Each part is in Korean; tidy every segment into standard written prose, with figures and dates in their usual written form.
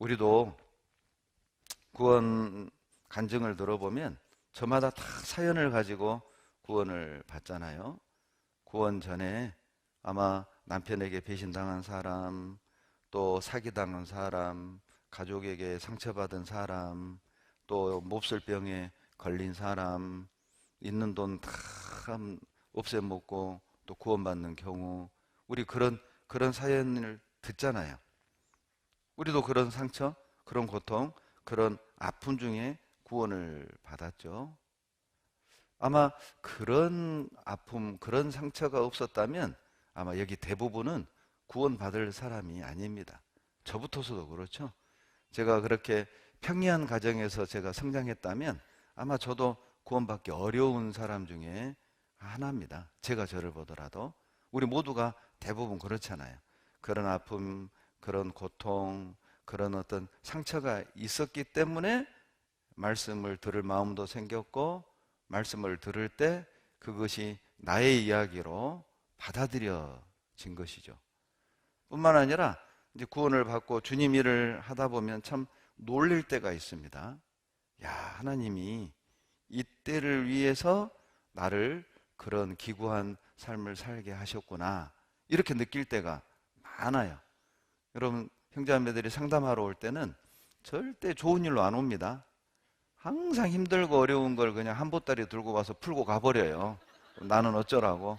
우리도 구원 간증을 들어보면 저마다 다 사연을 가지고 구원을 받잖아요. 구원 전에 아마 남편에게 배신당한 사람, 또 사기당한 사람, 가족에게 상처받은 사람, 또 몹쓸병에 걸린 사람, 있는 돈 다 없애먹고 또 구원받는 경우, 우리 그런 사연을 듣잖아요. 우리도 그런 상처, 그런 고통, 그런 아픔 중에 구원을 받았죠. 아마 그런 아픔, 그런 상처가 없었다면 아마 여기 대부분은 구원받을 사람이 아닙니다. 저부터서도 그렇죠. 제가 그렇게 평이한 가정에서 제가 성장했다면 아마 저도 구원받기 어려운 사람 중에 하나입니다. 제가 저를 보더라도. 우리 모두가 대부분 그렇잖아요. 그런 아픔, 그런 고통, 그런 어떤 상처가 있었기 때문에 말씀을 들을 마음도 생겼고, 말씀을 들을 때 그것이 나의 이야기로 받아들여진 것이죠. 뿐만 아니라 이제 구원을 받고 주님 일을 하다 보면 참 놀릴 때가 있습니다. 야, 하나님이 이때를 위해서 나를 그런 기구한 삶을 살게 하셨구나, 이렇게 느낄 때가 많아요. 여러분, 형제자매들이 상담하러 올 때는 절대 좋은 일로 안 옵니다. 항상 힘들고 어려운 걸 그냥 한 보따리 들고 와서 풀고 가버려요. 나는 어쩌라고.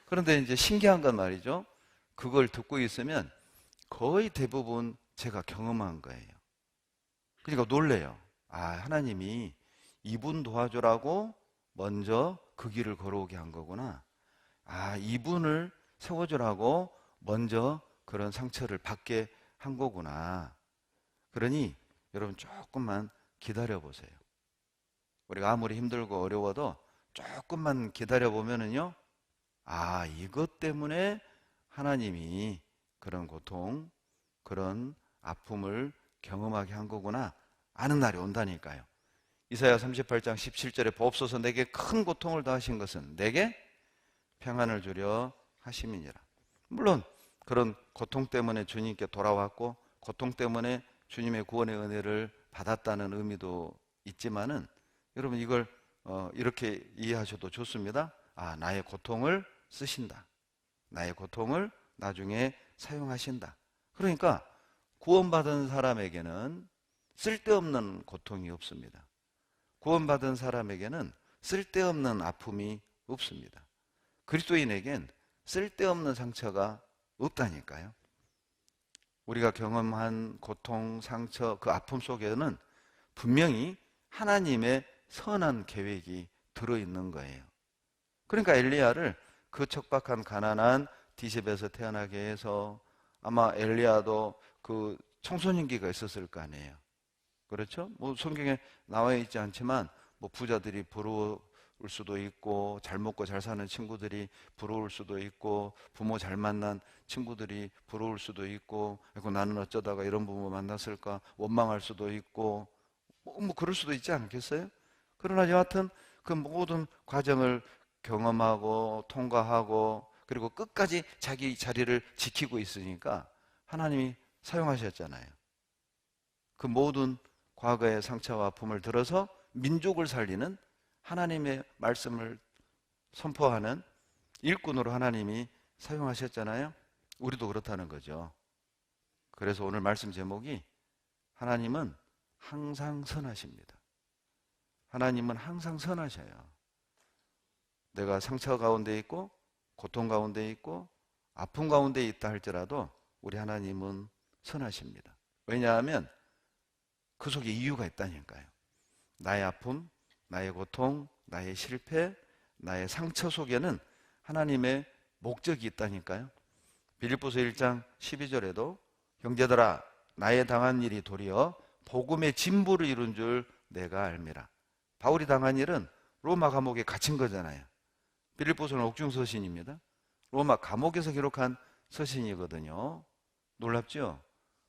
그런데 이제 신기한 건 말이죠. 그걸 듣고 있으면 거의 대부분 제가 경험한 거예요. 그러니까 놀래요. 아, 하나님이 이분 도와주라고 먼저 그 길을 걸어오게 한 거구나. 아, 이분을 세워주라고 먼저 그런 상처를 받게 한 거구나. 그러니 여러분 조금만 기다려 보세요. 우리가 아무리 힘들고 어려워도 조금만 기다려 보면은요, 아, 이것 때문에 하나님이 그런 고통, 그런 아픔을 경험하게 한 거구나 아는 날이 온다니까요. 이사야 38장 17절에 보옵소서, 내게 큰 고통을 더하신 것은 내게 평안을 주려 하심이니라. 물론 그런 고통 때문에 주님께 돌아왔고 고통 때문에 주님의 구원의 은혜를 받았다는 의미도 있지만은, 여러분 이걸 이렇게 이해하셔도 좋습니다. 아, 나의 고통을 쓰신다. 나의 고통을 나중에 사용하신다. 그러니까 구원받은 사람에게는 쓸데없는 고통이 없습니다. 구원받은 사람에게는 쓸데없는 아픔이 없습니다. 그리스도인에겐 쓸데없는 상처가 없다니까요. 우리가 경험한 고통, 상처, 그 아픔 속에는 분명히 하나님의 선한 계획이 들어있는 거예요. 그러니까 엘리야를 그 척박한 가난한 디셉에서 태어나게 해서, 아마 엘리야도 그 청소년기가 있었을 거 아니에요. 그렇죠? 뭐 성경에 나와 있지 않지만 뭐 부자들이 부러울 수도 있고, 잘 먹고 잘 사는 친구들이 부러울 수도 있고, 부모 잘 만난 친구들이 부러울 수도 있고, 나는 어쩌다가 이런 부모 만났을까 원망할 수도 있고, 뭐 그럴 수도 있지 않겠어요? 그러나 여하튼 그 모든 과정을 경험하고 통과하고 그리고 끝까지 자기 자리를 지키고 있으니까 하나님이 사용하셨잖아요. 그 모든 과거의 상처와 아픔을 들어서 민족을 살리는, 하나님의 말씀을 선포하는 일꾼으로 하나님이 사용하셨잖아요. 우리도 그렇다는 거죠. 그래서 오늘 말씀 제목이 하나님은 항상 선하십니다. 하나님은 항상 선하셔요. 내가 상처 가운데 있고 고통 가운데 있고 아픔 가운데 있다 할지라도 우리 하나님은 선하십니다. 왜냐하면 그 속에 이유가 있다니까요. 나의 아픔, 나의 고통, 나의 실패, 나의 상처 속에는 하나님의 목적이 있다니까요. 빌립보서 1장 12절에도 형제들아, 나의 당한 일이 도리어 복음의 진보를 이룬 줄 내가 알미라. 바울이 당한 일은 로마 감옥에 갇힌 거잖아요. 빌립보서는 옥중서신입니다. 로마 감옥에서 기록한 서신이거든요. 놀랍죠?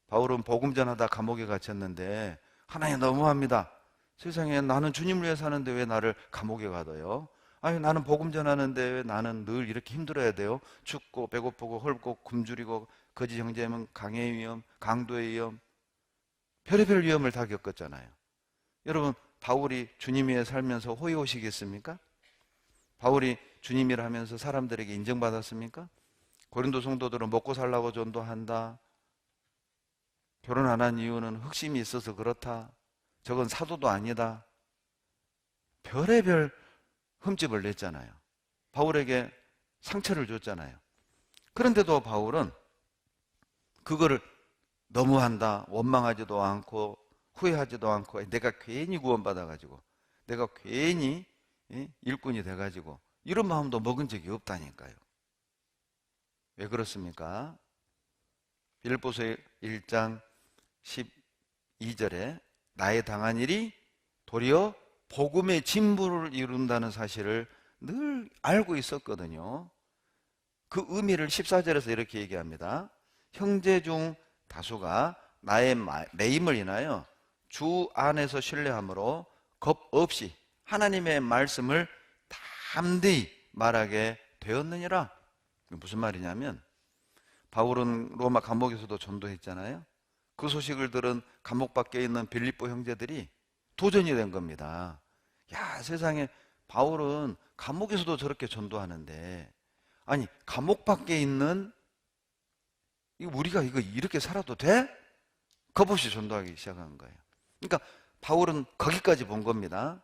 바울은 복음 전하다 감옥에 갇혔는데, 하나님 너무합니다. 세상에 나는 주님을 위해 사는데 왜 나를 감옥에 가둬요? 아니, 나는 복음 전하는데 왜 나는 늘 이렇게 힘들어야 돼요? 춥고 배고프고 헐고 굶주리고 거짓 형제면 강의 위험, 강도의 위험. 별의별 위험을 다 겪었잖아요. 여러분, 바울이 주님 위에 살면서 호의호식했습니까? 바울이 주님이라 하면서 사람들에게 인정받았습니까? 고린도 성도들은 먹고 살라고 전도한다. 결혼 안 한 이유는 흑심이 있어서 그렇다. 저건 사도도 아니다. 별의별 흠집을 냈잖아요. 바울에게 상처를 줬잖아요. 그런데도 바울은 그거를 너무한다, 원망하지도 않고 후회하지도 않고 내가 괜히 구원받아가지고 내가 괜히 일꾼이 돼가지고 이런 마음도 먹은 적이 없다니까요. 왜 그렇습니까? 빌립보서 1장 12절에 나의 당한 일이 도리어 복음의 진부를 이룬다는 사실을 늘 알고 있었거든요. 그 의미를 14절에서 이렇게 얘기합니다. 형제 중 다수가 나의 매임을 인하여 주 안에서 신뢰함으로 겁 없이 하나님의 말씀을 담대히 말하게 되었느니라. 무슨 말이냐면 바울은 로마 감옥에서도 전도했잖아요. 그 소식을 들은 감옥 밖에 있는 빌립보 형제들이 도전이 된 겁니다. 야, 세상에 바울은 감옥에서도 저렇게 전도하는데 아니 감옥 밖에 있는 우리가 이거 이렇게 살아도 돼? 겁없이 전도하기 시작한 거예요. 그러니까 바울은 거기까지 본 겁니다.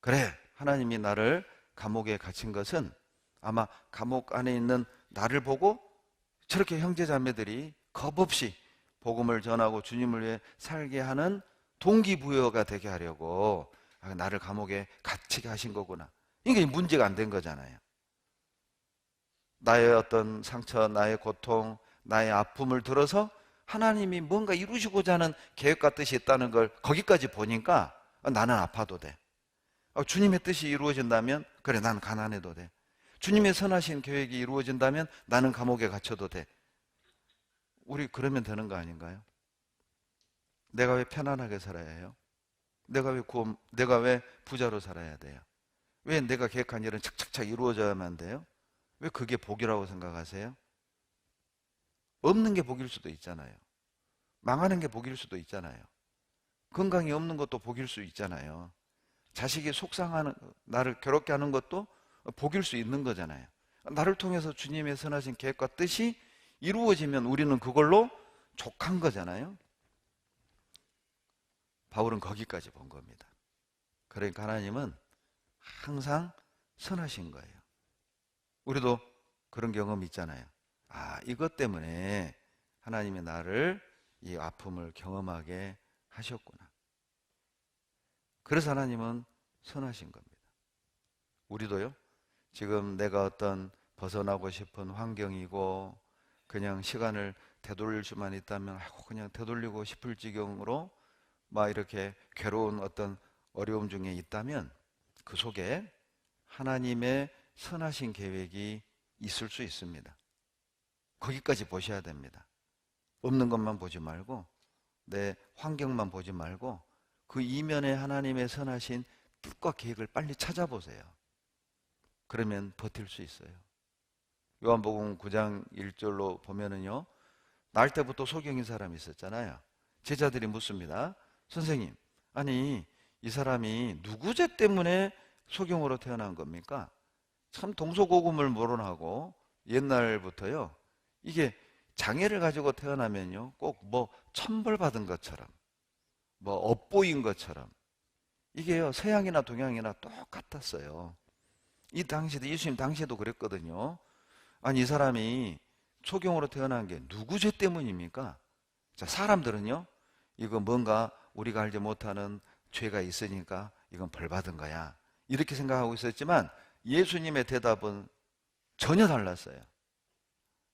그래, 하나님이 나를 감옥에 갇힌 것은 아마 감옥 안에 있는 나를 보고 저렇게 형제자매들이 겁없이 복음을 전하고 주님을 위해 살게 하는 동기부여가 되게 하려고 나를 감옥에 갇히게 하신 거구나. 이게 문제가 안 된 거잖아요. 나의 어떤 상처, 나의 고통, 나의 아픔을 들어서 하나님이 뭔가 이루시고자 하는 계획과 뜻이 있다는 걸 거기까지 보니까 나는 아파도 돼. 주님의 뜻이 이루어진다면 그래, 난 가난해도 돼. 주님의 선하신 계획이 이루어진다면 나는 감옥에 갇혀도 돼. 우리 그러면 되는 거 아닌가요? 내가 왜 편안하게 살아야 해요? 내가 왜 부자로 살아야 돼요? 왜 내가 계획한 일은 착착착 이루어져야만 돼요? 왜 그게 복이라고 생각하세요? 없는 게 복일 수도 있잖아요. 망하는 게 복일 수도 있잖아요. 건강이 없는 것도 복일 수 있잖아요. 자식이 속상하는, 나를 괴롭게 하는 것도 복일 수 있는 거잖아요. 나를 통해서 주님의 선하신 계획과 뜻이 이루어지면 우리는 그걸로 족한 거잖아요. 바울은 거기까지 본 겁니다. 그러니까 하나님은 항상 선하신 거예요. 우리도 그런 경험 있잖아요. 아, 이것 때문에 하나님이 나를 이 아픔을 경험하게 하셨구나. 그래서 하나님은 선하신 겁니다. 우리도요, 지금 내가 어떤 벗어나고 싶은 환경이고 그냥 시간을 되돌릴 수만 있다면 그냥 되돌리고 싶을 지경으로 막 이렇게 괴로운 어떤 어려움 중에 있다면 그 속에 하나님의 선하신 계획이 있을 수 있습니다. 거기까지 보셔야 됩니다. 없는 것만 보지 말고 내 환경만 보지 말고 그 이면에 하나님의 선하신 뜻과 계획을 빨리 찾아보세요. 그러면 버틸 수 있어요. 요한복음 9장 1절로 보면은요, 날 때부터 소경인 사람이 있었잖아요. 제자들이 묻습니다. 선생님, 아니 이 사람이 누구 죄 때문에 소경으로 태어난 겁니까? 참 동서고금을 모론하고 옛날부터요, 이게 장애를 가지고 태어나면요 꼭 뭐 천벌받은 것처럼 뭐 업보인 것처럼 이게요 서양이나 동양이나 똑같았어요. 이 당시도 예수님 당시에도 그랬거든요. 아니 이 사람이 소경으로 태어난 게 누구 죄 때문입니까? 자, 사람들은요 이거 뭔가 우리가 알지 못하는 죄가 있으니까 이건 벌 받은 거야 이렇게 생각하고 있었지만 예수님의 대답은 전혀 달랐어요.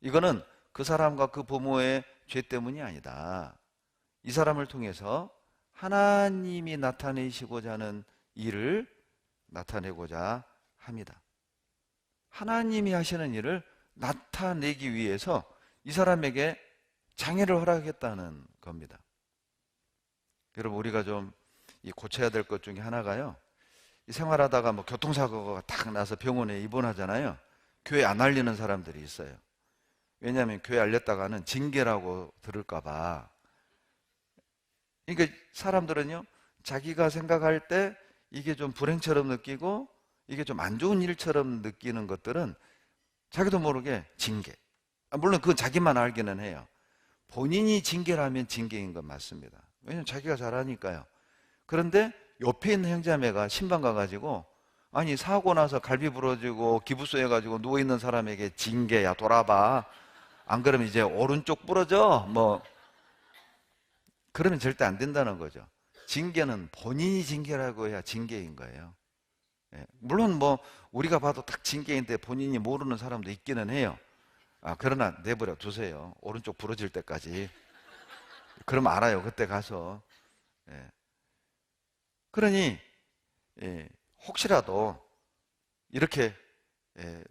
이거는 그 사람과 그 부모의 죄 때문이 아니다. 이 사람을 통해서 하나님이 나타내시고자 하는 일을 나타내고자 합니다. 하나님이 하시는 일을 나타내기 위해서 이 사람에게 장애를 허락했다는 겁니다. 여러분, 우리가 좀 고쳐야 될 것 중에 하나가요, 이 생활하다가 뭐 교통사고가 딱 나서 병원에 입원하잖아요. 교회 안 알리는 사람들이 있어요. 왜냐하면 교회 알렸다가는 징계라고 들을까봐. 그러니까 사람들은요, 자기가 생각할 때 이게 좀 불행처럼 느끼고 이게 좀 안 좋은 일처럼 느끼는 것들은 자기도 모르게 징계. 물론 그건 자기만 알기는 해요. 본인이 징계라면 징계인 건 맞습니다. 왜냐면 자기가 잘하니까요. 그런데 옆에 있는 형제자매가 신방 가가지고, 아니 사고 나서 갈비 부러지고 기부스해가지고 누워있는 사람에게 징계야 돌아봐, 안 그러면 이제 오른쪽 부러져, 뭐 그러면 절대 안 된다는 거죠. 징계는 본인이 징계라고 해야 징계인 거예요. 예, 물론 뭐 우리가 봐도 딱 징계인데 본인이 모르는 사람도 있기는 해요. 그러나 내버려 두세요. 오른쪽 부러질 때까지. 그럼 알아요, 그때 가서. 예. 그러니 혹시라도 이렇게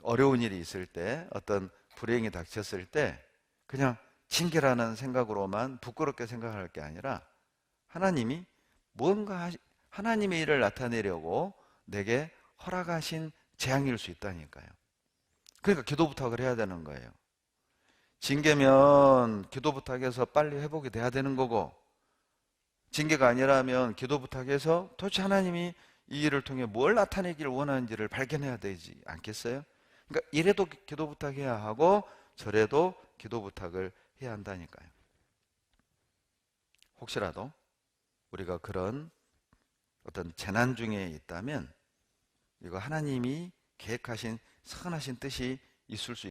어려운 일이 있을 때, 어떤 불행이 닥쳤을 때 그냥 징계라는 생각으로만 부끄럽게 생각할 게 아니라, 하나님이 하나님의 일을 나타내려고 내게 허락하신 재앙일 수 있다니까요. 그러니까 기도 부탁을 해야 되는 거예요. 징계면 기도 부탁해서 빨리 회복이 돼야 되는 거고, 징계가 아니라면 기도 부탁해서 도대체 하나님이 이 일을 통해 뭘 나타내기를 원하는지를 발견해야 되지 않겠어요? 그러니까 이래도 기도 부탁해야 하고 저래도 기도 부탁을 해야 한다니까요. 혹시라도 우리가 그런 어떤 재난 중에 있다면 이거 하나님이 계획하신 선하신 뜻이 있을 수